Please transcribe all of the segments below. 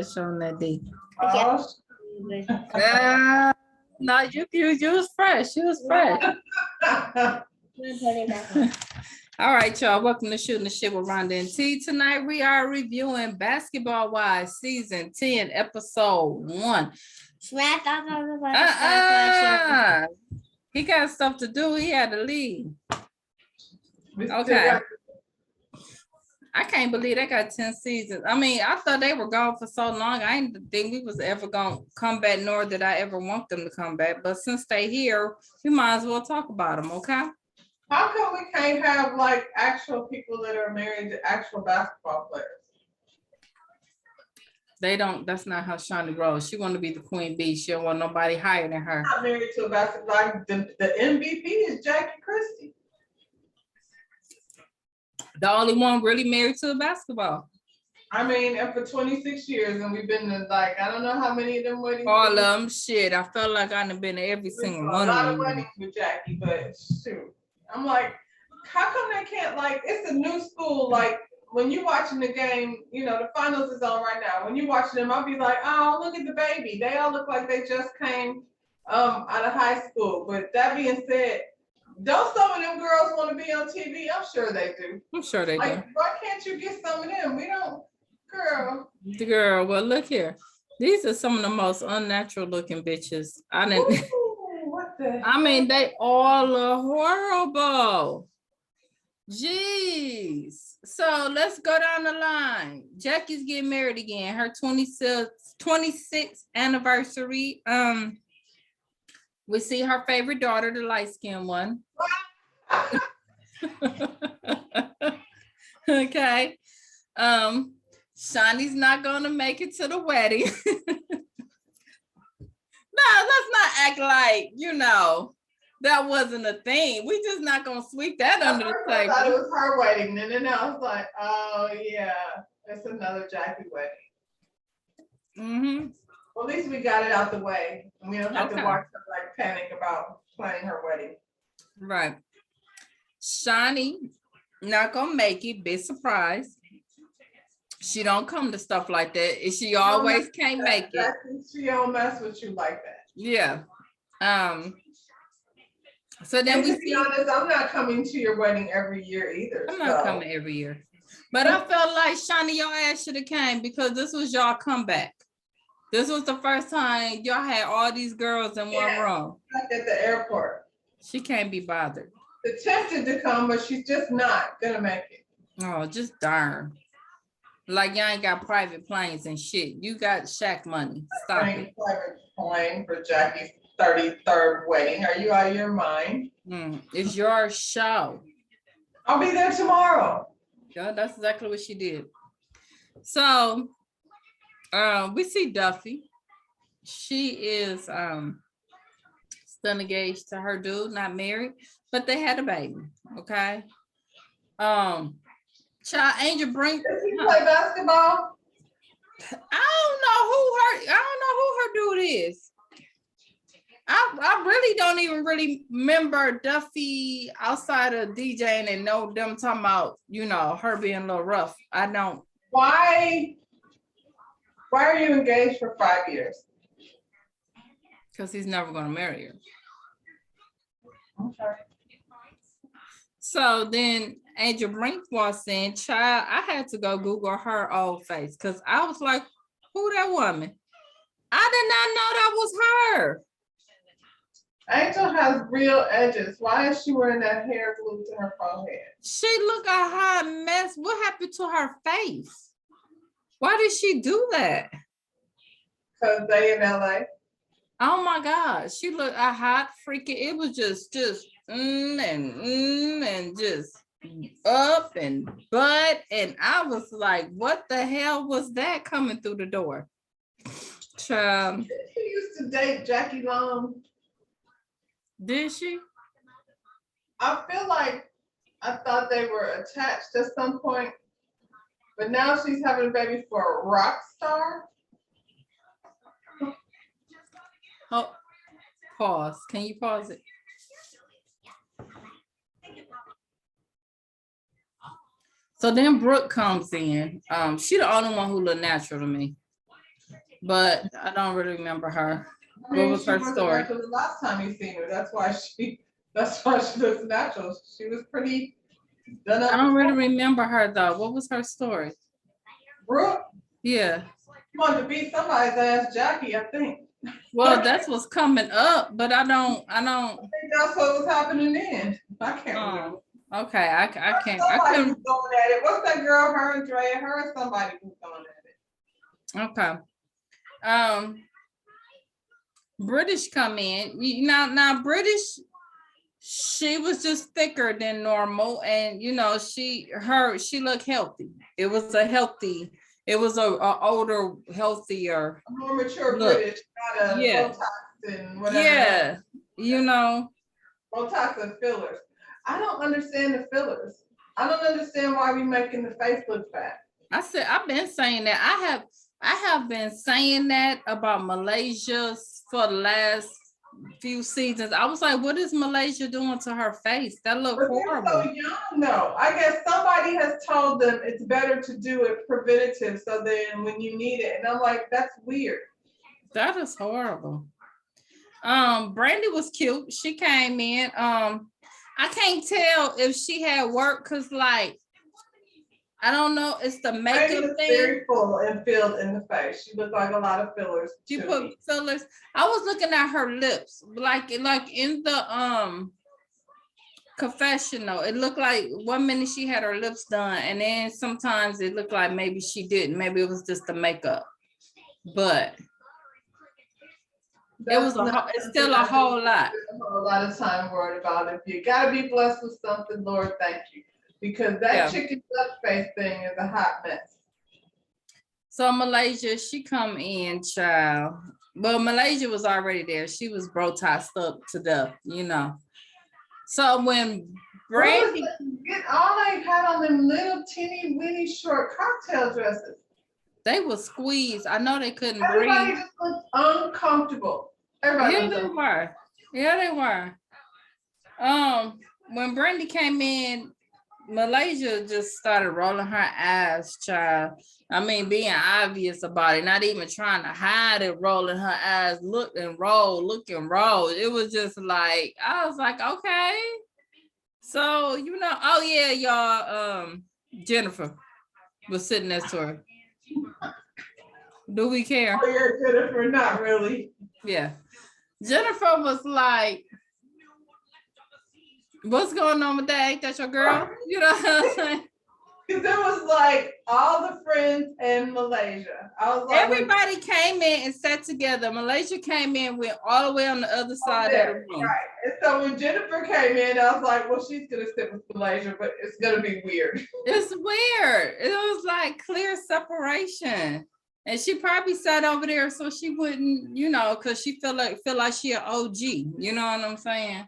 just showing that D. Oh, No, you was fresh. You was fresh. All right, y'all. Welcome to Shooting the Shit with Rhonda and T. Tonight we are reviewing Basketball Wives Season 10, Episode 1. He got stuff to do. He had to leave. Okay. I can't believe they got 10 seasons. I mean, I thought they were gone for so long. I didn't think we was ever going to come back, nor did I ever want them to come back. But since they here, we might as well talk about them, okay? How come we can't have like actual people that are married to actual basketball players? They don't, that's not how Shawnee rolls. She want to be the queen bee. She don't want nobody higher than her. Not married to a basketball, like the MVP is Jackie Christie. The only one really married to a basketball. I mean, and for 26 years, and we've been to like, I don't know how many of them weddings. All of them, shit. I felt like I've been to every single one of them. A lot of weddings with Jackie, but shoot. I'm like, how come they can't, like, it's a new school, like, when you're watching the game, you know, the finals is on right now. When you're watching them, I'll be like, oh, look at the baby. They all look like they just came out of high school. But that being said, don't some of them girls want to be on TV? I'm sure they do. I'm sure they do. Why can't you get some of them? We don't, girl. The girl, well, look here. These are some of the most unnatural looking bitches. I didn't. Ooh, what the I mean, they all are horrible. Jeez. So let's go down the line. Jackie's getting married again. Her 26th anniversary. We see her favorite daughter, the light-skinned one. Okay. Shawnee's not gonna make it to the wedding. No, let's not act like, you know, that wasn't a thing. We just not gonna sweep that under the table. I thought it was her wedding, and then I was like, oh yeah, it's another Jackie wedding. Mm-hmm. Well, at least we got it out the way, and we don't have to watch her like panic about planning her wedding. Right. Shawnee not gonna make it. Big surprise. She don't come to stuff like that. She always can't make it. She don't mess with you like that. Yeah. So then to be honest, I'm not coming to your wedding every year either. I'm not coming every year. But I felt like Shawnee, your ass should have came because this was y'all comeback. This was the first time y'all had all these girls in one room. At the airport. She can't be bothered. Attempted to come, but she's just not gonna make it. Oh, just darn. Like y'all ain't got private planes and shit. You got Shaq money. Stop it. Private plane for Jackie's 33rd wedding. Are you out of your mind? It's your show. I'll be there tomorrow. Yeah, that's exactly what she did. So we see Duffy. She is still engaged to her dude, not married, but they had a baby. Okay. Child Angel Brink. Does he play basketball? I don't know who her dude is. I really don't even really remember Duffy outside of DJing and know them talking about, you know, her being a little rough. I don't. Why are you engaged for 5 years? Because he's never going to marry her. Okay. So then Angel Brink was saying, child, I had to go Google her old face because I was like, who that woman? I did not know that was her. Angel has real edges. Why is she wearing that hair glued to her forehead? She look a hot mess. What happened to her face? Why did she do that? Because they in LA. Oh my God. She looked a hot freaking, it was just and just up and butt. And I was like, what the hell was that coming through the door? She used to date Jackie Long. Did she? I feel like I thought they were attached at some point, but now she's having a baby for a rock star. Oh, pause. Can you pause it? So then Brooke comes in. She the only one who look natural to me. but I don't really remember her. I What mean, was she her wasn't story? natural the last time you seen her. That's why she looks natural. She was pretty done I up don't really before. remember her though. What was her story? Brooke, Yeah. she wanted to beat somebody's ass, Jackie, I think. Well, that's what's coming up, but I don't. I think that's what was happening then. I can't remember. Okay, I can't. I Somebody was couldn't. going at it. What's that girl? Her and Drea. Her and somebody was going at it. Okay. Um, British come in. Now British. She was just thicker than normal, and she looked healthy. It was a healthy. It was a older, healthier A more mature look. British, not a Yeah, Botox and whatever else. yeah. You know, Botox and fillers. I don't understand the fillers. I don't understand why we making the face look fat. I've been saying that. I have been saying that about Malaysia for the last few seasons. I was like, what is Malaysia doing to her face? That looked But they're horrible. so young though. I guess somebody has told them it's better to do it preventative so then when you need it. And I'm like, that's weird. That is horrible. Brandy was cute. She came in. I can't tell if she had work because like I don't know, it's the makeup Brandy was thing. very full and filled in the face. She looked like a lot of fillers. She to put me. fillers. I was looking at her lips, like in the confessional. It looked like 1 minute she had her lips done, and then sometimes it looked like maybe she didn't. Maybe it was just the makeup, but it's still a whole lot. A whole lot of time worried about. If you gotta be blessed with something, Lord, thank you, because that chicken duck face thing is a hot mess. So Malaysia, she come in, child. Well, Malaysia was already there. She was Botoxed up to death, So when Brandy, get all they had on them little teeny weeny short cocktail dresses. They were squeezed. I know they couldn't Everybody breathe. just looked uncomfortable. Everybody Yeah, they were. Yeah, they were. When Brandy came in, Malaysia just started rolling her eyes, child. I mean, being obvious about it, not even trying to hide it, rolling her eyes, look and roll, look and roll. It was just like, I was like, okay. So, oh yeah, y'all, Jennifer was sitting next to her. Do we care? Oh yeah, Jennifer, not really. Yeah. Jennifer was like, what's going on with that? Ain't that your girl? You know what I'm saying? Because it was like all the friends in Malaysia. I was like, everybody came in and sat together. Malaysia came in, went all the way on the other side of the room. Right. And so when Jennifer came in, I was like, well, she's gonna sit with Malaysia, but it's gonna be weird. It's weird. It was like clear separation. And she probably sat over there so she wouldn't, because she feel like she an OG. You know what I'm saying?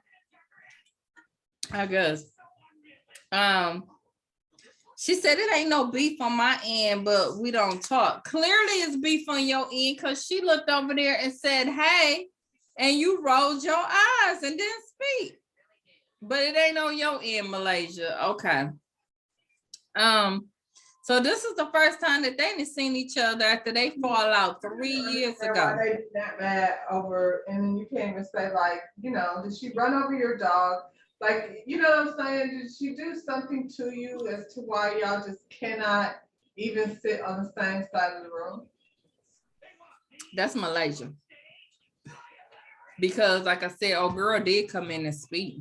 I guess. She said it ain't no beef on my end, but we don't talk. Clearly it's beef on your end because she looked over there and said, hey, and you rolled your eyes and didn't speak. But it ain't on your end, Malaysia. Okay. So this is the first time that they didn't seen each other after they fall out 3 years ago. They did that mad over, and then you can't even say like, did she run over your dog? Like, you know what I'm saying? Did she do something to you as to why y'all just cannot even sit on the same side of the room? That's Malaysia. Because like I said, old girl did come in and speak.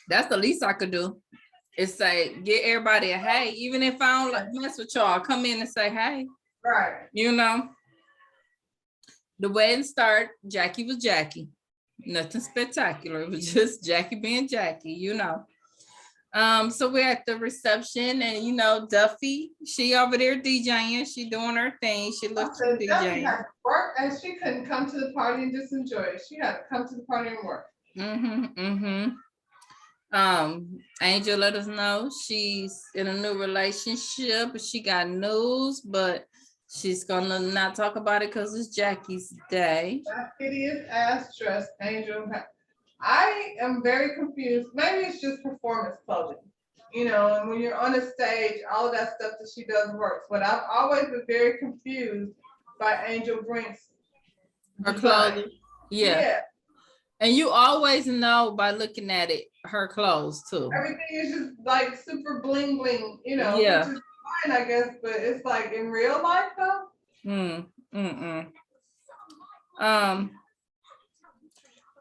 That's the least I could do. Is say, get everybody a hey, even if I don't like mess with y'all, come in and say hey. Right. The wedding start, Jackie was Jackie. Nothing spectacular. It was just Jackie being Jackie, So we're at the reception and Duffy, she over there DJing, she doing her thing. She looks for DJing. Duffy had to work and she couldn't come to the party and just enjoy it. She had to come to the party and work. Angel let us know she's in a new relationship. She got news, but she's gonna not talk about it because it's Jackie's day. That hideous ass dress, Angel. I am very confused. Maybe it's just performance clothing. and when you're on a stage, all of that stuff that she does works. But I've always been very confused by Angel Brink's Her design. clothing. Yeah. Yeah. And you always know by looking at it, her clothes too. Everything is just like super bling bling, Yeah. which is fine, I guess, but it's like in real life though.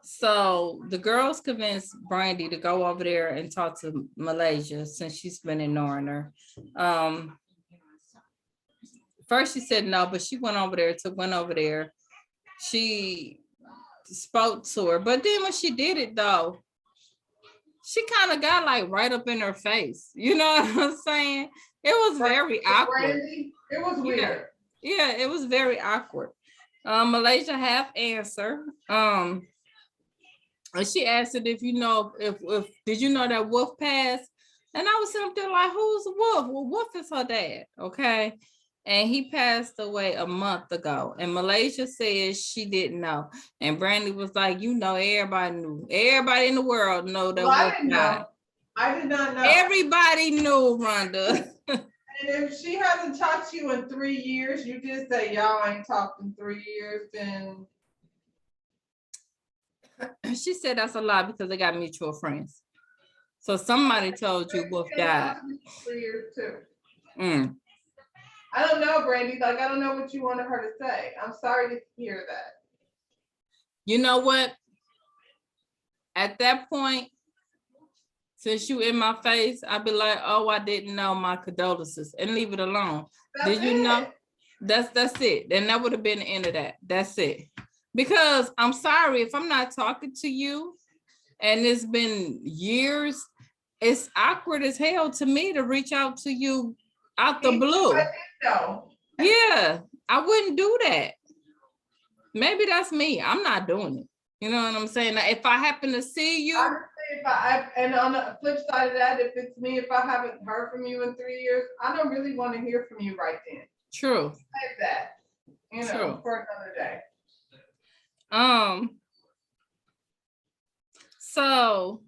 So the girls convinced Brandy to go over there and talk to Malaysia since she's been ignoring her. First she said no, but she went over there. She spoke to her, but then when she did it though, she kind of got like right up in her face. You know what I'm saying? It was very awkward. Brandy, it was weird. Yeah, it was very awkward. Malaysia half answer. And she asked it if did you know that Wolf passed? And I was sitting there like, who's Wolf? Well, Wolf is her dad, okay? And he passed away a month ago. And Malaysia says she didn't know. And Brandy was like, everybody knew. Everybody in the world know that Wolf died. I did not know. Everybody knew, Rhonda. And if she hasn't talked to you in 3 years, you did say y'all ain't talked in 3 years, then she said that's a lie because they got mutual friends. So somebody told you Wolf died. 3 years too. Mm. I don't know, Brandy. Like, I don't know what you wanted her to say. I'm sorry to hear that. You know what? At that point, since you in my face, I'd be like, oh, I didn't know, my condolences, and leave it alone. Did you know? That's it. And that would have been the end of that. That's it. Because I'm sorry, if I'm not talking to you and it's been years, it's awkward as hell to me to reach out to you out the blue. Yeah, I wouldn't do that. Maybe that's me. I'm not doing it. You know what I'm saying? Now, if I happen to see you. And on the flip side of that, if it's me, if I haven't heard from you in 3 years, I don't really want to hear from you right then. True. Save that, True. for another day. So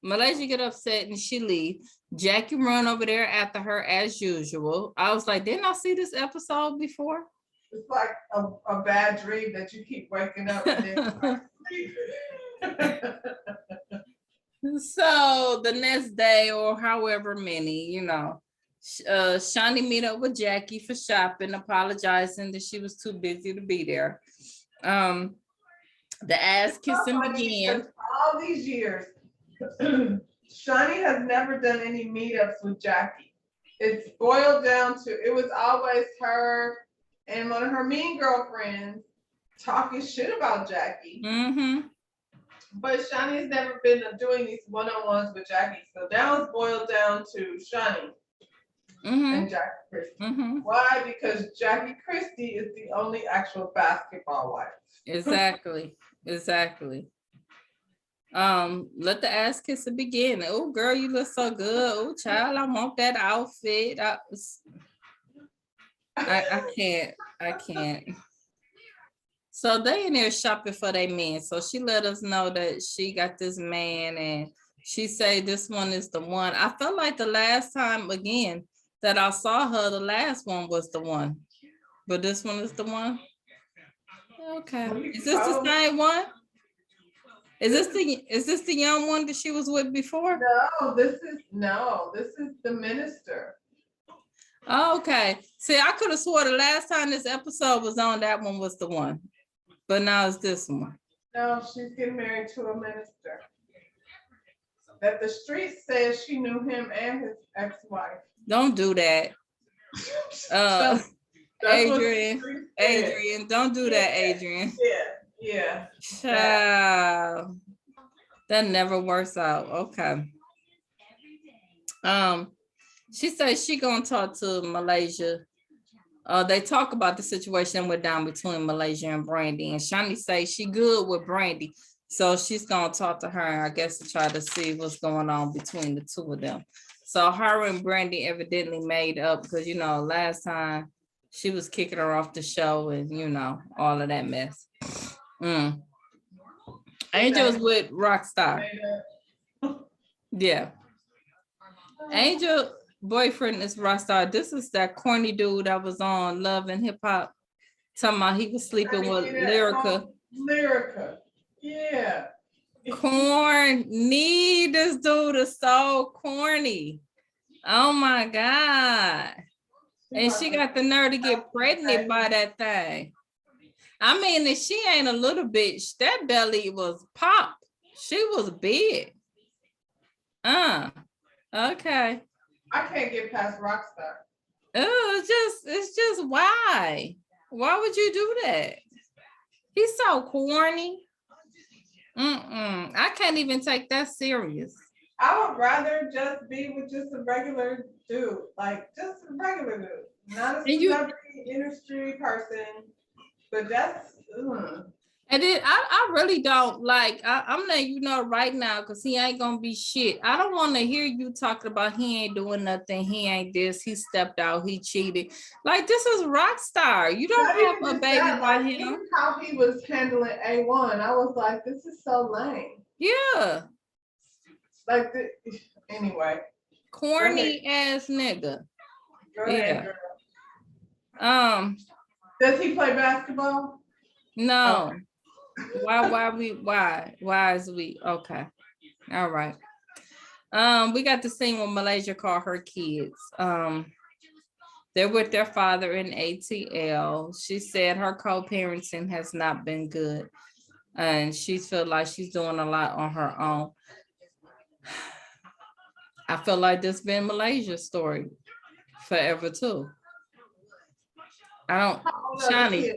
Malaysia get upset and she leave. Jackie run over there after her as usual. I was like, didn't I see this episode before? It's like a bad dream that you keep waking up and then So the next day or however many, Shani meet up with Jackie for shopping, apologizing that she was too busy to be there. The ass kissing began. All these years, Shani has never done any meetups with Jackie. It's boiled down to, it was always her and one of her mean girlfriends talking shit about Jackie. Mm-hmm. But Shani has never been doing these one-on-ones with Jackie. So now it's boiled down to Shani and Jackie Christie. Mm-hmm. Why? Because Jackie Christie is the only actual basketball wife. Exactly. Let the ass kissing begin. Oh, girl, you look so good. Oh, child, I want that outfit. I can't. So they in there shopping for their man. So she let us know that she got this man and she say this one is the one. I felt like the last time again that I saw her, the last one was the one. But this one is the one. Okay. Is this the same one? Is this the young one that she was with before? No, this is the minister. Oh, okay. See, I could have swore the last time this episode was on, that one was the one. But now it's this one. No, she's getting married to a minister. That the street says she knew him and his ex-wife. Don't do that. Adrian, don't do that, Adrian. Yeah. Child. That never works out. Okay. She says she gonna talk to Malaysia. They talk about the situation that went down between Malaysia and Brandy, and Shani say she good with Brandy, so she's gonna talk to her, I guess, to try to see what's going on between the two of them. So her and Brandy evidently made up because last time she was kicking her off the show and all of that mess. Angel's with Rockstar. Yeah. Angel boyfriend is Rockstar. This is that corny dude that was on Love and Hip Hop. Talking about he was sleeping with Lyrica. Lyrica. Yeah. Corny. This dude is so corny. Oh my God. And she got the nerve to get pregnant by that thing. I mean, if she ain't a little bitch, that belly was pop. She was big. Okay. I can't get past Rockstar. Oh, it's just why? Why would you do that? He's so corny. I can't even take that serious. I would rather just be with just a regular dude, like just a regular dude, not a celebrity industry person. But that's. And then I really don't like, I'm letting you know right now, because he ain't gonna be shit. I don't want to hear you talking about he ain't doing nothing, he ain't this, he stepped out, he cheated. Like, this is Rockstar. You don't have a baby by him. How he was handling A1, I was like, this is so lame. Yeah. Like, anyway. Corny ass nigga. Yeah. Does he play basketball? No. Okay. Why is we okay? All right. We got the scene when Malaysia called her kids. They're with their father in ATL. She said her co-parenting has not been good, and she feel like she's doing a lot on her own. I feel like this been Malaysia's story forever too. I don't, Shani,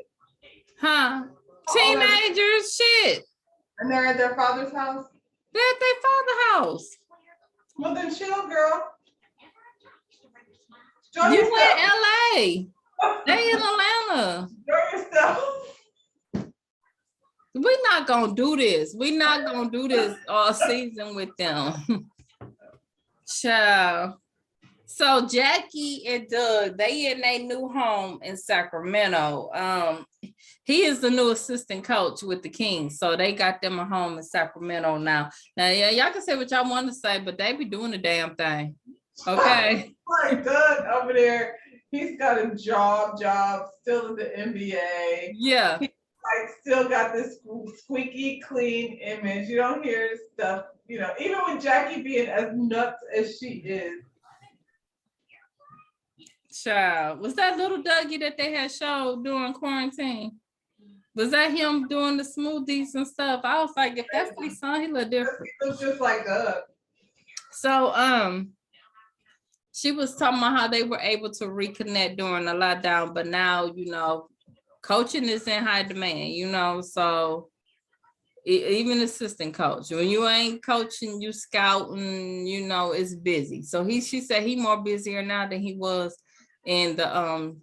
huh? Teenagers, shit. And they're at their father's house? They're at their father's house. Well, then chill, girl. You in LA. They in Atlanta. Enjoy yourself. We're not gonna do this. We're not gonna do this all season with them. Child. So Jackie and Doug, they in their new home in Sacramento. He is the new assistant coach with the Kings. So they got them a home in Sacramento now. Now, yeah, y'all can say what y'all want to say, but they be doing the damn thing. Okay. Like Doug over there, he's got a job, still in the NBA. Yeah. He still got this squeaky clean image. You don't hear stuff, even with Jackie being as nuts as she is. Child, was that little Dougie that they had showed during quarantine? Was that him doing the smoothies and stuff? I was like, if that's his son, he look different. He looks just like Doug. So, she was talking about how they were able to reconnect during the lockdown, but now, coaching is in high demand, so even assistant coach, when you ain't coaching, you scouting, it's busy. So she said he more busier now than he was in the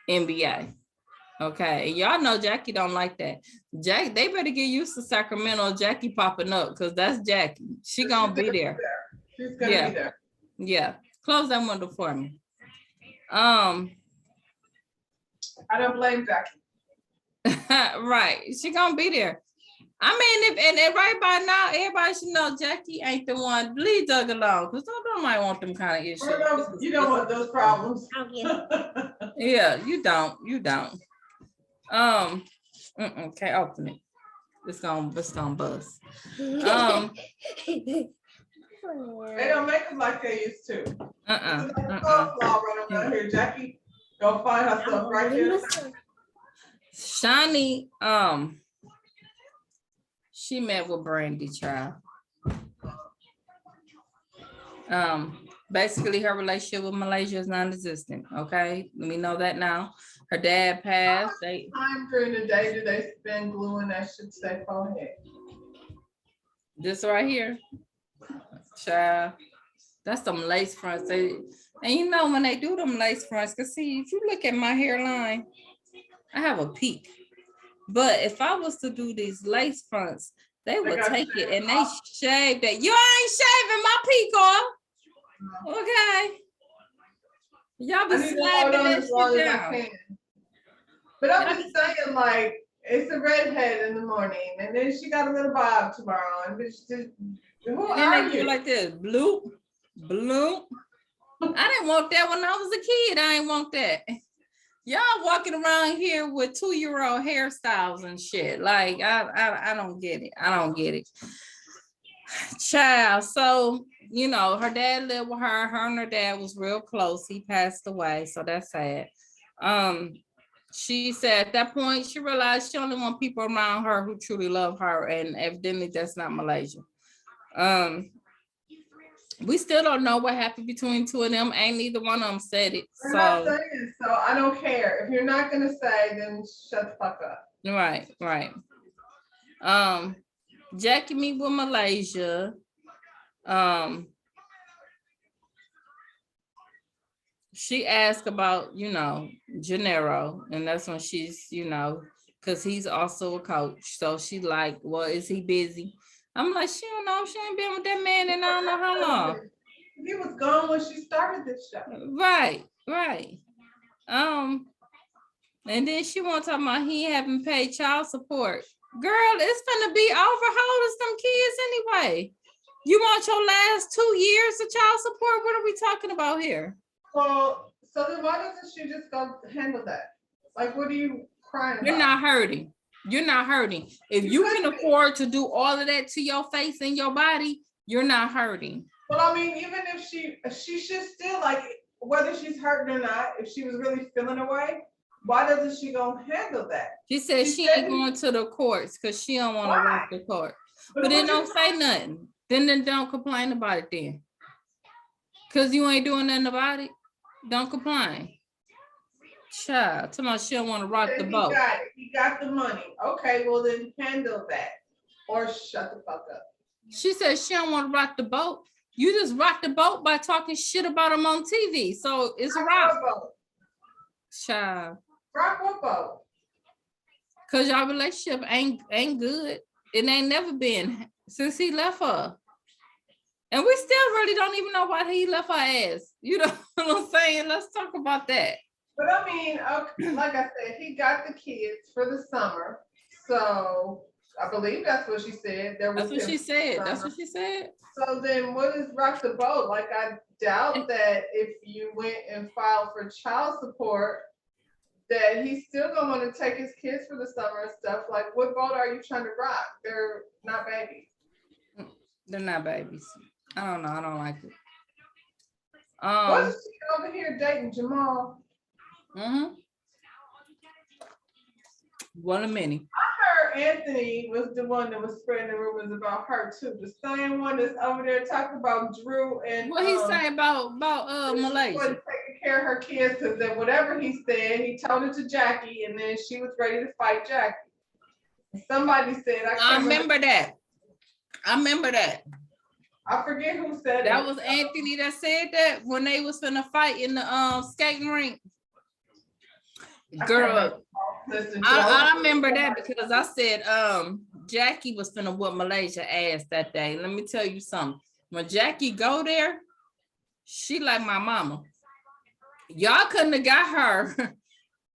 NBA. Okay, y'all know Jackie don't like that. They better get used to Sacramento, Jackie popping up, because that's Jackie. She gonna be there. She's gonna be there. Yeah. Close that window for me. I don't blame Jackie. Right. She gonna be there. I mean, if right by now, everybody should know Jackie ain't the one. Leave Doug alone, because nobody want them kind of issues. You don't want those problems. Yeah, you don't. Okay, open it. It's gonna buzz. They don't make them like they used to. Running here. Jackie, go find herself right here. Shani, she met with Brandy, child. Basically her relationship with Malaysia is non-existent. Okay, let me know that now. Her dad passed. How much time during the day do they spend gluing that shit to their forehead? This right here. Child, that's some lace fronts. And when they do them lace fronts, because see, if you look at my hairline, I have a peak. But if I was to do these lace fronts, they would take it and they shave that. You ain't shaving my peak off. Okay. Y'all be slapping that shit down. But I'm just saying, like, it's a redhead in the morning, and then she got a little bob tomorrow, and then they do like this, bloop. Bloom. I didn't want that when I was a kid. I ain't want that. Y'all walking around here with 2-year-old hairstyles and shit. Like I don't get it. I don't get it. Child. So, you know, her dad lived with her. Her and her dad was real close. He passed away. So that's sad. She said at that point she realized she only want people around her who truly love her, and evidently that's not Malaysia. We still don't know what happened between two of them. Ain't neither one of them said it. I'm not saying, so I don't care. If you're not gonna say, then shut the fuck up. Right. Jackie meet with Malaysia. She asked about, you know, Gennaro, and that's when she's, you know, because he's also a coach. So she like, well, is he busy? I'm like, she don't know. She ain't been with that man in I don't know how long. He was gone when she started this show. Right. And then she won't talk about he haven't paid child support. Girl, it's gonna be over. How old is them kids anyway? You want your last 2 years of child support? What are we talking about here? Well, so then why doesn't she just go handle that? Like, what are you crying about? You're not hurting. You're not hurting. If you can afford to do all of that to your face and your body, you're not hurting. Well, I mean, even if she should still, like, whether she's hurting or not, if she was really feeling away, why doesn't she go handle that? She said she ain't going to the courts because she don't want to work the court. But then don't say nothing. Then don't complain about it then. Because you ain't doing nothing about it. Don't complain. Child, tell me she don't want to rock the boat. He got the money. Okay, well then handle that. Or shut the fuck up. She said she don't want to rock the boat. You just rock the boat by talking shit about him on TV. So it's a rock. Child. Rock what boat? Cause y'all relationship ain't good. It ain't never been since he left her. And we still really don't even know why he left her ass. You know what I'm saying? Let's talk about that. But I mean, okay, like I said, he got the kids for the summer. So I believe that's what she said. That's what she said. So then what is rock the boat? Like, I doubt that if you went and filed for child support, that he's still gonna want to take his kids for the summer and stuff. Like, what boat are you trying to rock? They're not babies. They're not babies. I don't know. I don't like it. Wasn't she over here dating Jamal? One of many. I heard Anthony was the one that was spreading the rumors about her too. The same one that's over there talking about Drew and what he say about Malaysia? Taking care of her kids, because then whatever he said, he told it to Jackie, and then she was ready to fight Jackie. Somebody said, I remember that. I forget who said that. Was Anthony that said that when they was finna fight in the skating rink. Girl, I remember that because I said Jackie was finna whoop Malaysia ass that day. Let me tell you something. When Jackie go there, she like my mama. Y'all couldn't have got her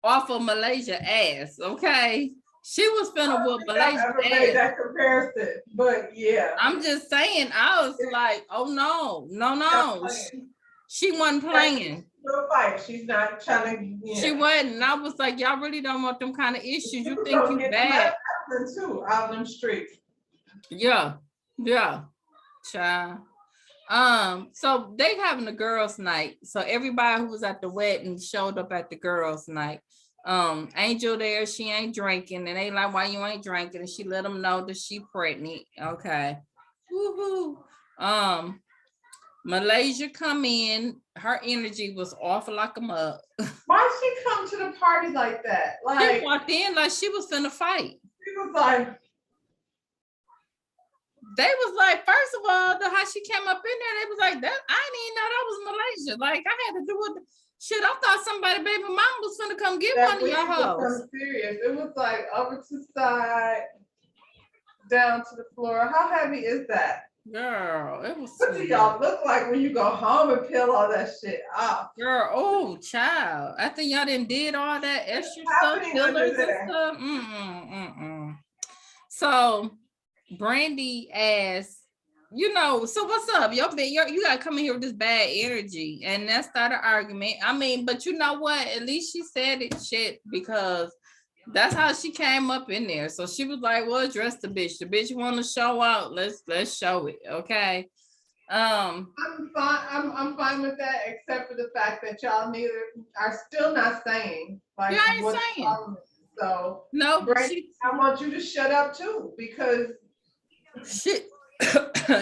off of Malaysia ass, okay? She was finna whoop Malaysia ass. Made that comparison, but yeah. I'm just saying, I was like, oh no. She wasn't playing. Fight. She's not trying to. Yeah. She wasn't. And I was like, y'all really don't want them kind of issues. You think you bad? Too out in them streets. Yeah. Child. So they having a girls' night. So everybody who was at the wedding showed up at the girls' night. Angel there, she ain't drinking, and they like, why you ain't drinking? And she let them know that she pregnant. Okay. Woohoo. Malaysia come in, her energy was off like a mug. Why'd she come to the party like that? Like, she walked in like she was finna fight. She was like, they was like, first of all, how she came up in there, they was like, that I didn't even know that was Malaysia. Like, I had to do with shit. I thought somebody baby mama was finna come get one of your hoes. Serious. It was like over to the side, down to the floor. How heavy is that? Girl, it was. What do y'all look like when you go home and peel all that shit off? Girl, oh child. I think y'all did all that extra stuff, fillers and stuff. So Brandy asked you know, so what's up? You gotta come in here with this bad energy and that started an argument. I mean, but you know what? At least she said it shit because that's how she came up in there. So she was like, well, address the bitch. The bitch wanna show out. Let's show it. Okay. I'm fine. I'm fine with that, except for the fact that y'all neither are still not saying like Yeah, I ain't what the saying. problem is. So, No, Brandon, I want you to shut up too, because she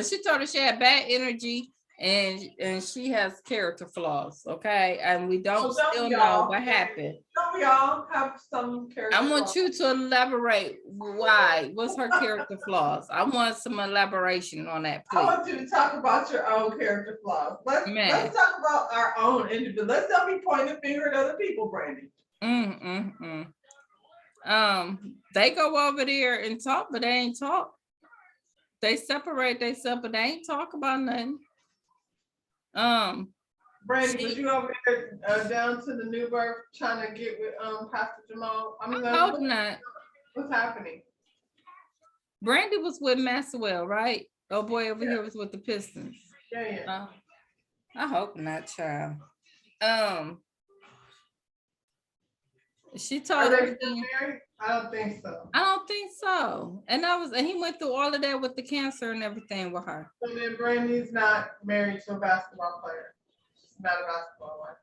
she told her she had bad energy and she has character flaws. Okay, and we don't still know what happened. Don't we all have some character I want flaws? you to elaborate why. What's her character flaws? I want some elaboration on that, I please. want you to talk about your own character flaws. Man. Let's talk about our own individual. Let's not be pointing the finger at other people, Brandy. They go over there and talk, but they ain't talk. They separate themselves, but they ain't talk about nothing. Brandy, was you over there down to the New Birth trying to get with Pastor Jamal? I hope not. What's happening? Brandy was with Maxwell, right? Oh boy, over here was with the Pistons. Yeah. I hope not, child. She told her. I don't think so. I don't think so. And he went through all of that with the cancer and everything with her. So then Brandy's not married to a basketball player. She's not a basketball wife.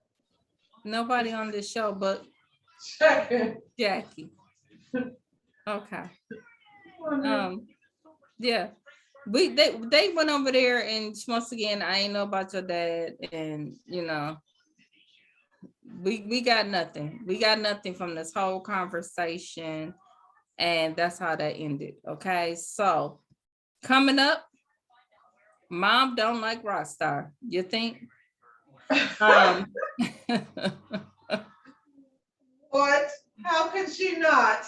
Nobody on this show but Jackie. Okay. Yeah. They went over there, and once again, I ain't know about your dad, and you know, we got nothing. We got nothing from this whole conversation, and that's how that ended. Okay, so coming up, mom don't like Rockstar. You think? What? How can she not?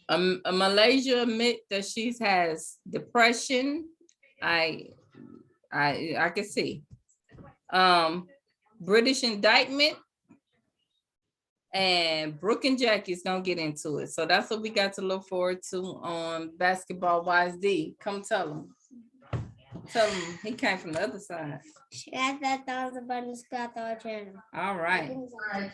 Malaysia admit that she has depression. I can see. British indictment, and Brooke and Jackie's gonna get into it. So that's what we got to look forward to on Basketball Wise D. Come tell him. Tell him he came from the other side. Share that $1,000 channel. All right. All right,